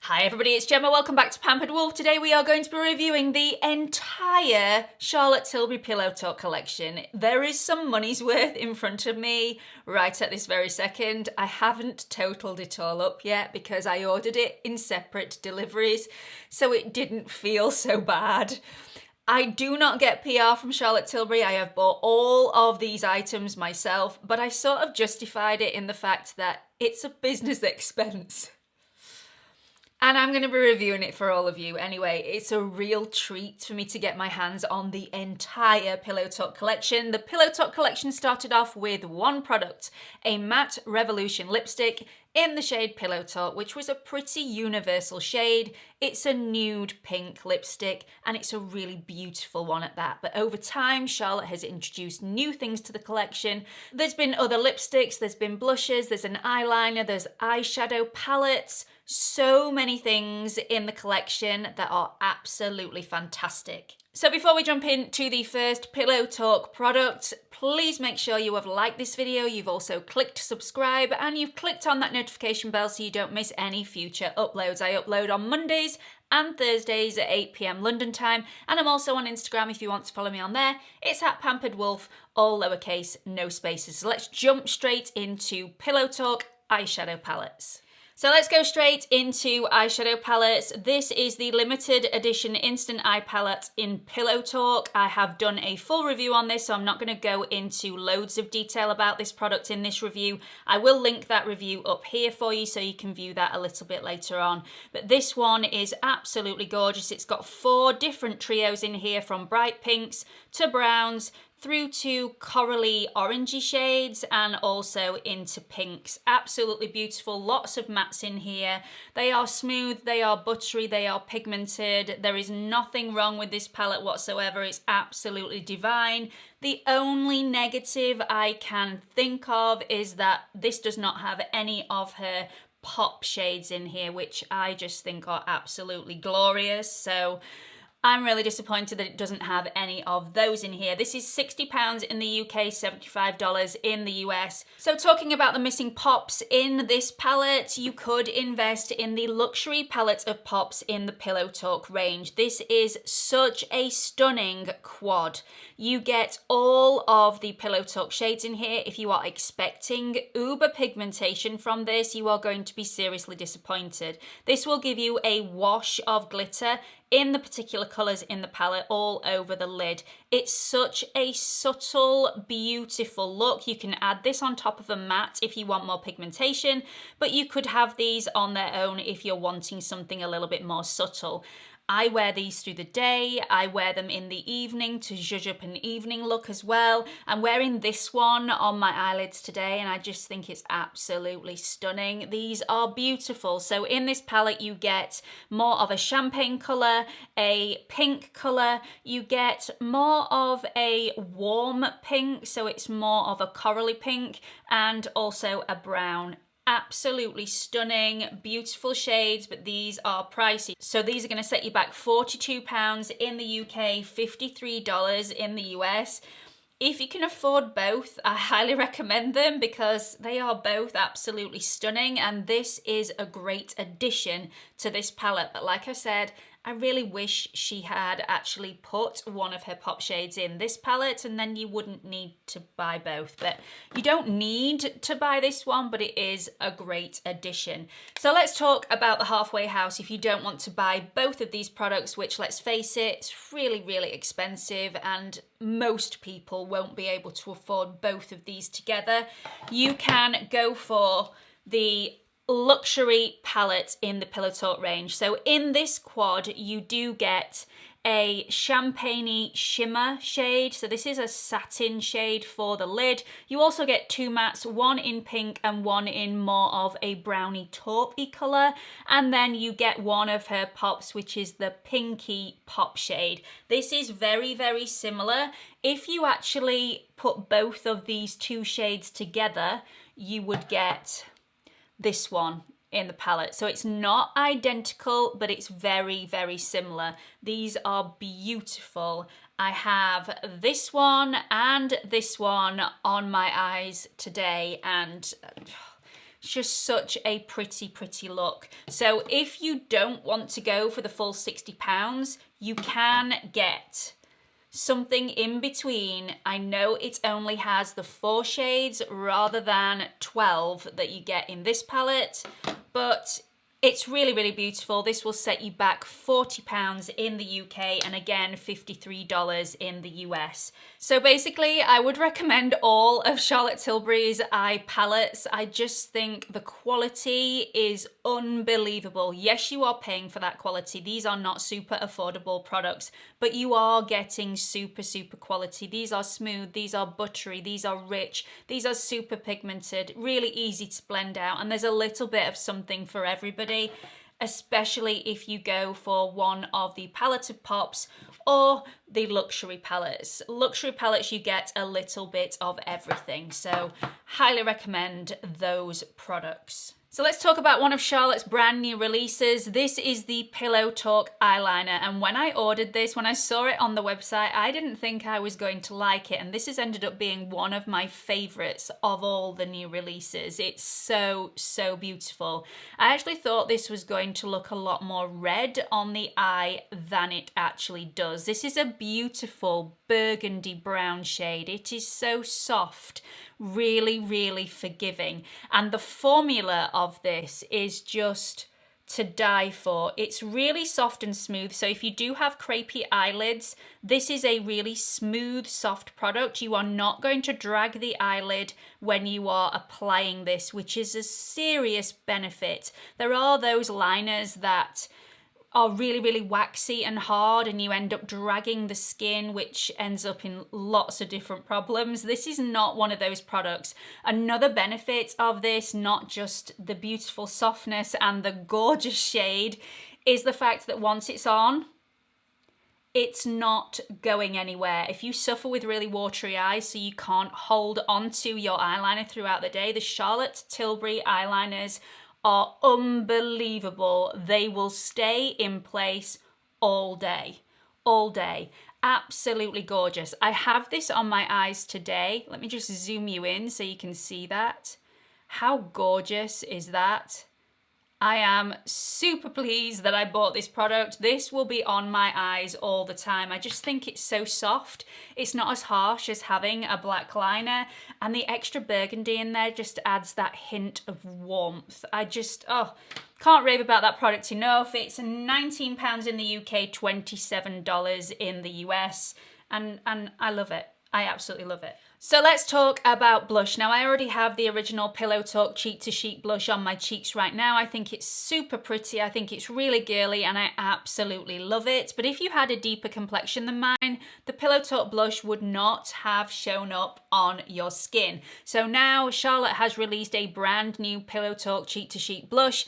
Hi everybody, it's Gemma. Welcome back to Pampered Wolf. Today we are going to be reviewing the entire Charlotte Tilbury Pillow Talk collection. There is some money's worth in front of me right at this very second. I haven't totaled it all up yet because I ordered it in separate deliveries, so it didn't feel so bad. I do not get PR from Charlotte Tilbury. I have bought all of these items myself, but I sort of justified it in the fact that it's a business expense. And I'm going to be reviewing it for all of you anyway. It's a real treat for me to get my hands on the entire Pillow Talk collection. The Pillow Talk collection started off with one product, a Matte Revolution lipstick in the shade Pillow Talk, which was a pretty universal shade. It's a nude pink lipstick and it's a really beautiful one at that. But over time, Charlotte has introduced new things to the collection. There's been other lipsticks, there's been blushes, there's an eyeliner, there's eyeshadow palettes, so many things in the collection that are absolutely fantastic. So before we jump into the first Pillow Talk product, please make sure you have liked this video, you've also clicked subscribe, and you've clicked on that notification bell so you don't miss any future uploads. I upload on Mondays and Thursdays at 8 PM London time, and I'm also on Instagram if you want to follow me on there. It's at Pampered Wolf, all lowercase, no spaces. So let's jump straight into Pillow Talk eyeshadow palettes. So let's go straight into eyeshadow palettes. This is the limited edition instant eye palette in Pillow Talk. I have done a full review on this, so I'm not going to go into loads of detail about this product in this review. I will link that review up here for you so you can view that a little bit later on. But this one is absolutely gorgeous. It's got 4 different trios in here, from bright pinks to browns, through to corally orangey shades, and also into pinks. Absolutely beautiful, lots of mattes in here. They are smooth, they are buttery, they are pigmented. There is nothing wrong with this palette whatsoever. It's absolutely divine. The only negative I can think of is that this does not have any of her pop shades in here, which I just think are absolutely glorious. So I'm really disappointed that it doesn't have any of those in here. This is £60 in the UK, $75 in the US. So talking about the missing pops in this palette, you could invest in the luxury palette of pops in the Pillow Talk range. This is such a stunning quad. You get all of the Pillow Talk shades in here. If you are expecting uber pigmentation from this, you are going to be seriously disappointed. This will give you a wash of glitter in the particular colours in the palette all over the lid. It's such a subtle, beautiful look. You can add this on top of a matte if you want more pigmentation, but you could have these on their own if you're wanting something a little bit more subtle. I wear these through the day. I wear them in the evening to zhuzh up an evening look as well. I'm wearing this one on my eyelids today and I just think it's absolutely stunning. These are beautiful. So in this palette you get more of a champagne colour, a pink colour, you get more of a warm pink, so it's more of a corally pink, and also a brown. Absolutely stunning, beautiful shades, but these are pricey. So these are going to set you back £42 in the UK, $53 in the US. If you can afford both, I highly recommend them because they are both absolutely stunning, and this is a great addition to this palette. But like I said, I really wish she had actually put one of her pop shades in this palette, and then you wouldn't need to buy both. But you don't need to buy this one, but it is a great addition. So let's talk about the halfway house if you don't want to buy both of these products, which, let's face it, it's really, really expensive and most people won't be able to afford both of these together. You can go for the luxury palette in the Pillow Talk range. So in this quad you do get a champagne-y shimmer shade. So this is a satin shade for the lid. You also get 2 mattes, one in pink and one in more of a browny taupey colour. And then you get one of her pops, which is the pinky pop shade. This is very, very similar. If you actually put both of these 2 shades together, you would get this one in the palette. So it's not identical, but it's very, very similar. These are beautiful. I have this one and this one on my eyes today, and It's just such a pretty, pretty look. So if you don't want to go for the full £60, you can get something in between. I know it only has the 4 shades rather than 12 that you get in this palette, but it's really, really beautiful. This will set you back £40 in the UK and again, $53 in the US. So basically, I would recommend all of Charlotte Tilbury's eye palettes. I just think the quality is unbelievable. Yes, you are paying for that quality. These are not super affordable products, but you are getting super, super quality. These are smooth, these are buttery, these are rich, these are super pigmented, really easy to blend out, and there's a little bit of something for everybody, especially if you go for one of the palette of pops or the luxury palettes. Luxury palettes, you get a little bit of everything, so highly recommend those products. So let's talk about one of Charlotte's brand new releases. This is the Pillow Talk eyeliner, and when I ordered this, when I saw it on the website, I didn't think I was going to like it, and this has ended up being one of my favorites of all the new releases. It's so, so beautiful. I actually thought this was going to look a lot more red on the eye than it actually does. This is a beautiful burgundy brown shade. It is so soft, really, really forgiving, and the formula of this is just to die for. It's really soft and smooth, so if you do have crepey eyelids, this is a really smooth, soft product. You are not going to drag the eyelid when you are applying this, which is a serious benefit. There are those liners that are really, really waxy and hard, and you end up dragging the skin, which ends up in lots of different problems. This is not one of those products. Another benefit of this, not just the beautiful softness and the gorgeous shade, is the fact that once it's on, it's not going anywhere. If you suffer with really watery eyes, so you can't hold onto your eyeliner throughout the day, the Charlotte Tilbury eyeliners are unbelievable. They will stay in place all day, all day. Absolutely gorgeous. I have this on my eyes today. Let me just zoom you in so you can see that. How gorgeous is that? I am super pleased that I bought this product. This will be on my eyes all the time. I just think it's so soft. It's not as harsh as having a black liner, and the extra burgundy in there just adds that hint of warmth. I just, can't rave about that product enough. It's £19 in the UK, $27 in the US, and I love it. I absolutely love it. So let's talk about blush. Now, I already have the original Pillow Talk Cheek to Cheek blush on my cheeks right now. I think it's super pretty. I think it's really girly, and I absolutely love it. But if you had a deeper complexion than mine, the Pillow Talk blush would not have shown up on your skin. So now Charlotte has released a brand new Pillow Talk Cheek to Cheek blush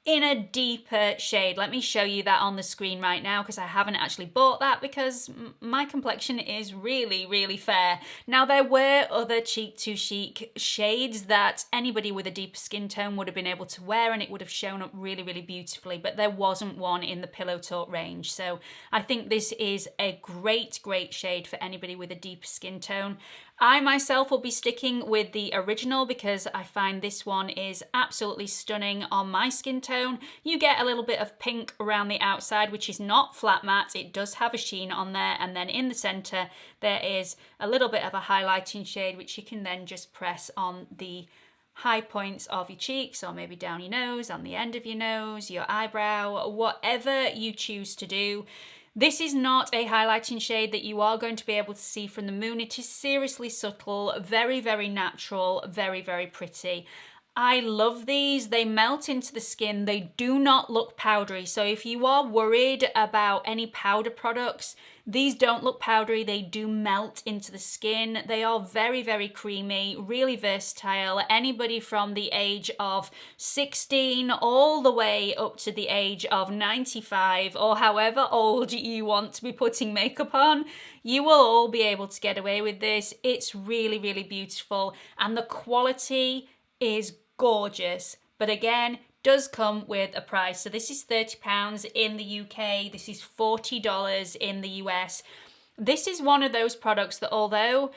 in a deeper shade. Let me show you that on the screen right now, because I haven't actually bought that because my complexion is really, really fair. Now, there were other cheek to cheek shades that anybody with a deeper skin tone would have been able to wear, and it would have shown up really, really beautifully, but there wasn't one in the Pillow Talk range. So I think this is a great, great shade for anybody with a deeper skin tone. I myself will be sticking with the original because I find this one is absolutely stunning on my skin tone. You get a little bit of pink around the outside, which is not flat matte. It does have a sheen on there, and then in the center there is a little bit of a highlighting shade, which you can then just press on the high points of your cheeks, or maybe down your nose, on the end of your nose, your eyebrow, whatever you choose to do. This is not a highlighting shade that you are going to be able to see from the moon. It is seriously subtle, very, very natural, very, very pretty. I love these. They melt into the skin. They do not look powdery. So if you are worried about any powder products, these don't look powdery. They do melt into the skin. They are very, very creamy, really versatile. Anybody from the age of 16 all the way up to the age of 95, or however old you want to be putting makeup on, you will all be able to get away with this. It's really, really beautiful, and the quality is gorgeous, but again, does come with a price. So this is £30 in the UK, this is $40 in the US. This is one of those products that, although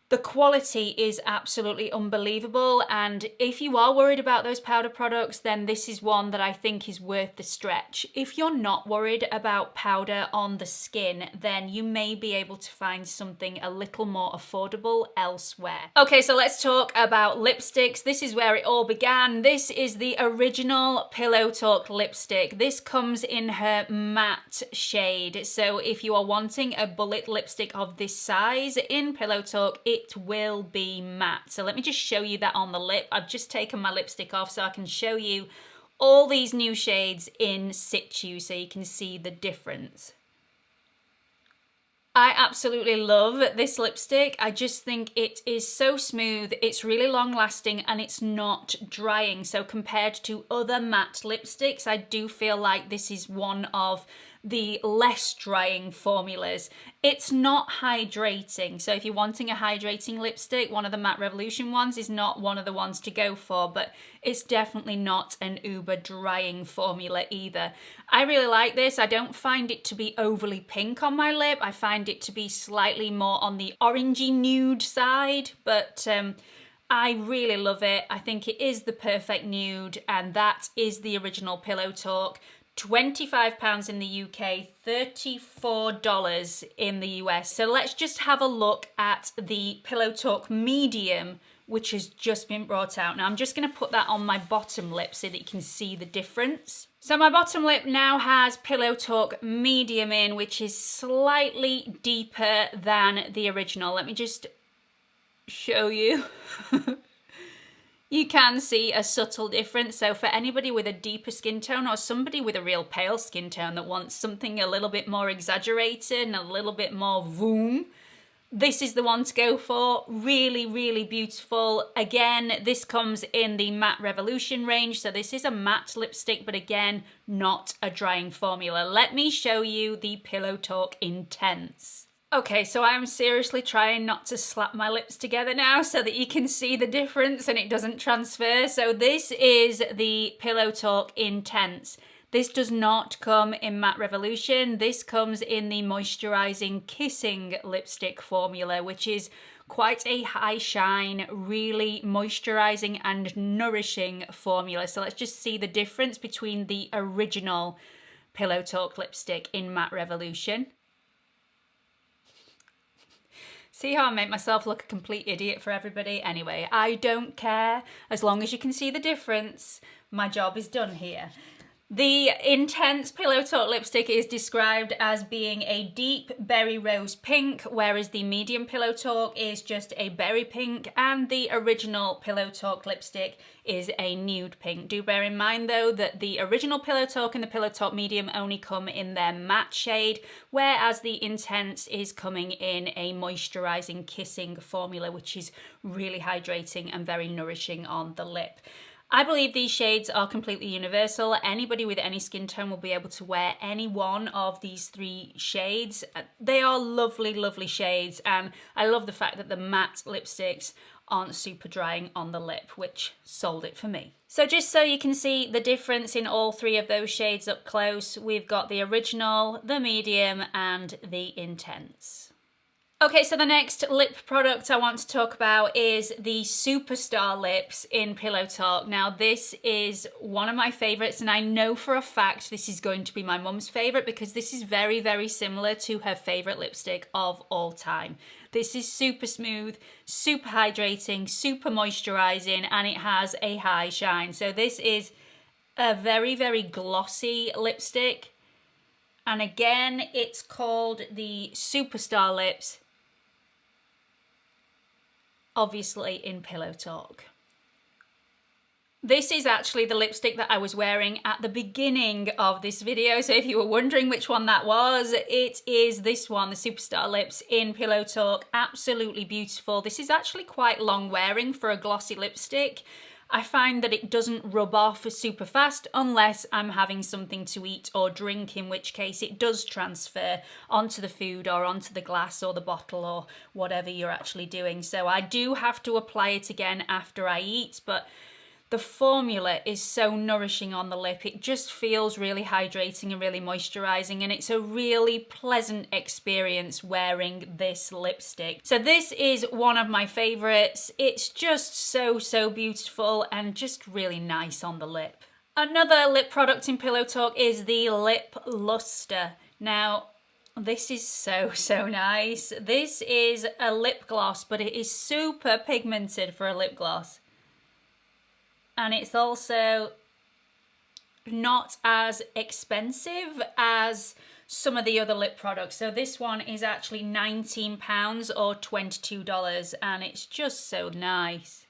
The quality is absolutely unbelievable, and if you are worried about those powder products, then this is one that I think is worth the stretch. If you're not worried about powder on the skin, then you may be able to find something a little more affordable elsewhere. Okay, so let's talk about lipsticks. This is where it all began. This is the original Pillow Talk lipstick. This comes in her matte shade, so if you are wanting a bullet lipstick of this size in Pillow Talk, it will be matte. So let me just show you that on the lip. I've just taken my lipstick off so I can show you all these new shades in situ so you can see the difference. I absolutely love this lipstick. I just think it is so smooth, it's really long lasting, and it's not drying. So compared to other matte lipsticks, I do feel like this is one of the less drying formulas. It's not hydrating, so if you're wanting a hydrating lipstick, one of the Matte Revolution ones is not one of the ones to go for, but it's definitely not an uber drying formula either. I really like this. I don't find it to be overly pink on my lip. I find it to be slightly more on the orangey nude side, but I really love it. I think it is the perfect nude, and that is the original Pillow Talk. £25 in the UK, $34 in the US. So let's just have a look at the Pillow Talk Medium, which has just been brought out. Now I'm just going to put that on my bottom lip so that you can see the difference. So my bottom lip now has Pillow Talk Medium in, which is slightly deeper than the original. Let me just show you. You can see a subtle difference. So for anybody with a deeper skin tone or somebody with a real pale skin tone that wants something a little bit more exaggerated and a little bit more voom, this is the one to go for. Really, really beautiful. Again, this comes in the Matte Revolution range. So this is a matte lipstick, but again, not a drying formula. Let me show you the Pillow Talk Intense. Okay, so I'm seriously trying not to slap my lips together now so that you can see the difference and it doesn't transfer. So this is the Pillow Talk Intense. This does not come in Matte Revolution. This comes in the Moisturizing Kissing lipstick formula, which is quite a high shine, really moisturizing and nourishing formula. So let's just see the difference between the original Pillow Talk lipstick in Matte Revolution. See how I make myself look a complete idiot for everybody? Anyway, I don't care. As long as you can see the difference, my job is done here. The Intense Pillow Talk lipstick is described as being a deep berry rose pink, whereas the Medium Pillow Talk is just a berry pink, and the original Pillow Talk lipstick is a nude pink. Do bear in mind though that the original Pillow Talk and the Pillow Talk Medium only come in their matte shade, whereas the Intense is coming in a moisturizing kissing formula, which is really hydrating and very nourishing on the lip. I believe these shades are completely universal. Anybody with any skin tone will be able to wear any one of these three shades. They are lovely, lovely shades, and I love the fact that the matte lipsticks aren't super drying on the lip, which sold it for me. So just so you can see the difference in all three of those shades up close, we've got the original, the medium, and the intense. Okay, so the next lip product I want to talk about is the Superstar Lips in Pillow Talk. Now, this is one of my favorites, and I know for a fact this is going to be my mum's favorite because this is very, very similar to her favorite lipstick of all time. This is super smooth, super hydrating, super moisturizing, and it has a high shine. So this is a very, very glossy lipstick. And again, it's called the Superstar Lips, obviously in Pillow Talk. This is actually the lipstick that I was wearing at the beginning of this video. So if you were wondering which one that was, it is this one, the Superstar Lips in Pillow Talk. Absolutely beautiful. This is actually quite long wearing for a glossy lipstick. I find that it doesn't rub off super fast unless I'm having something to eat or drink, in which case it does transfer onto the food or onto the glass or the bottle or whatever you're actually doing. So I do have to apply it again after I eat, but The formula is so nourishing on the lip. It just feels really hydrating and really moisturizing, and it's a really pleasant experience wearing this lipstick. So this is one of my favorites. It's just so beautiful and just really nice on the lip. Another lip product in Pillow Talk is the Lip Luster. Now, this is so nice. This is a lip gloss, but it is super pigmented for a lip gloss. And it's also not as expensive as some of the other lip products. So this one is actually £19 or $22, and it's just so nice.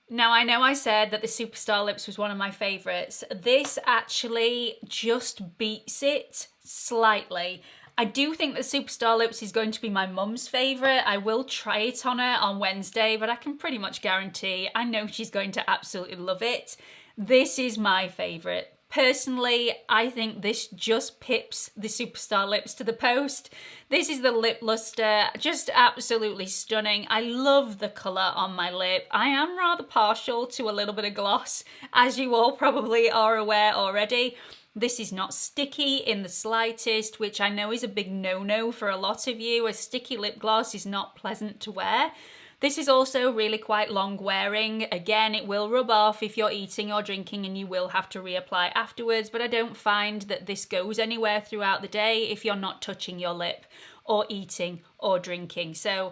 Now, I know I said that the Superstar Lips was one of my favourites. This actually just beats it slightly. I do think that Superstar Lips is going to be my mum's favourite. I will try it on her on Wednesday, but I can pretty much guarantee, I know she's going to absolutely love it. This is my favourite. Personally, I think this just pips the Superstar Lips to the post. This is the Lip Luster, just absolutely stunning. I love the colour on my lip. I am rather partial to a little bit of gloss, as you all probably are aware already. This is not sticky in the slightest, which I know is a big no-no for a lot of you. A sticky lip gloss is not pleasant to wear. This is also really quite long wearing. Again, it will rub off if you're eating or drinking and you will have to reapply afterwards, but I don't find that this goes anywhere throughout the day if you're not touching your lip or eating or drinking. So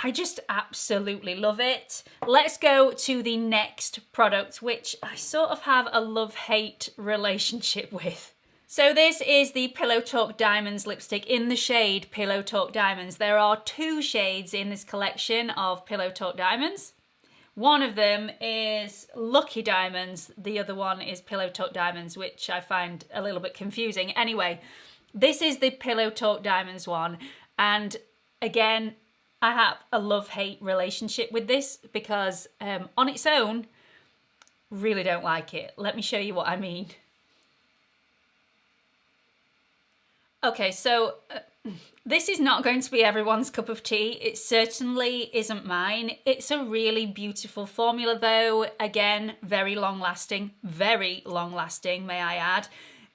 I just absolutely love it. Let's go to the next product, which I sort of have a love-hate relationship with. So this is the Pillow Talk Diamonds lipstick in the shade Pillow Talk Diamonds. There are 2 shades in this collection of Pillow Talk Diamonds. One of them is Lucky Diamonds, the other one is Pillow Talk Diamonds, which I find a little bit confusing. Anyway, this is the Pillow Talk Diamonds one, and again, I have a love-hate relationship with this because on its own, really don't like it. Let me show you what I mean. Okay, so this is not going to be everyone's cup of tea. It certainly isn't mine. It's a really beautiful formula though. Again, very long lasting, may I add.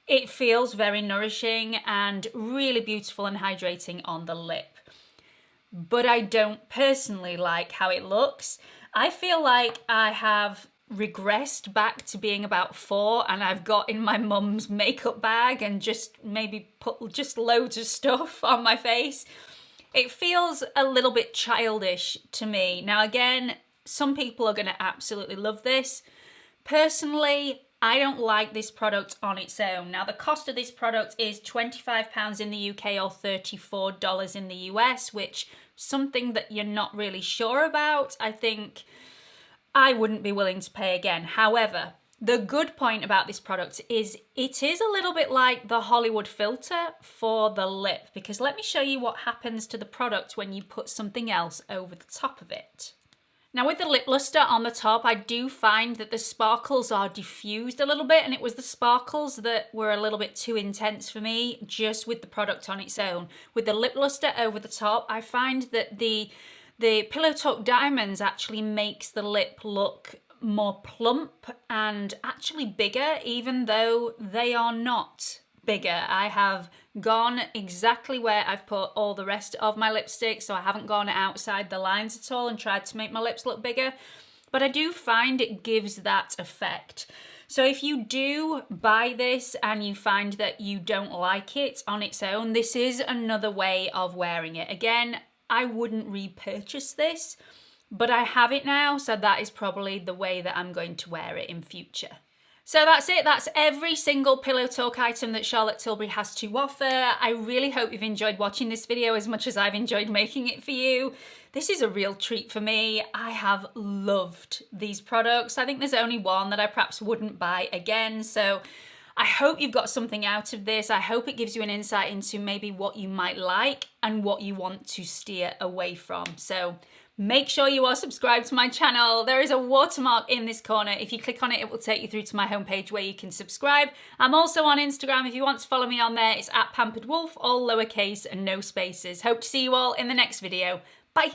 It feels very nourishing and really beautiful and hydrating on the lip. But I don't personally like how it looks. I feel like I have regressed back to being about 4 and I've got in my mum's makeup bag and just maybe put just loads of stuff on my face. It feels a little bit childish to me. Now again, some people are going to absolutely love this. Personally, I don't like this product on its own. Now the cost of this product is £25 in the UK or $34 in the US, which something that you're not really sure about. I think I wouldn't be willing to pay again. However, the good point about this product is it is a little bit like the Hollywood filter for the lip, because let me show you what happens to the product when you put something else over the top of it. Now with the lip luster on the top, I do find that the sparkles are diffused a little bit, and it was the sparkles that were a little bit too intense for me just with the product on its own. With the lip luster over the top, I find that the Pillow Talk Diamonds actually makes the lip look more plump and actually bigger, even though they are not bigger. I have gone exactly where I've put all the rest of my lipstick, so I haven't gone outside the lines at all and tried to make my lips look bigger, but I do find it gives that effect. So if you do buy this and you find that you don't like it on its own, this is another way of wearing it. Again, I wouldn't repurchase this, but I have it now, so that is probably the way that I'm going to wear it in future. So that's it. That's every single Pillow Talk item that Charlotte Tilbury has to offer. I really hope you've enjoyed watching this video as much as I've enjoyed making it for you. This is a real treat for me. I have loved these products. I think there's only one that I perhaps wouldn't buy again. So I hope you've got something out of this. I hope it gives you an insight into maybe what you might like and what you want to steer away from. So make sure you are subscribed to my channel. There is a watermark in this corner. If you click on it, it will take you through to my homepage where you can subscribe. I'm also on Instagram. If you want to follow me on there, it's @pamperedwolf, all lowercase and no spaces. Hope to see you all in the next video. Bye.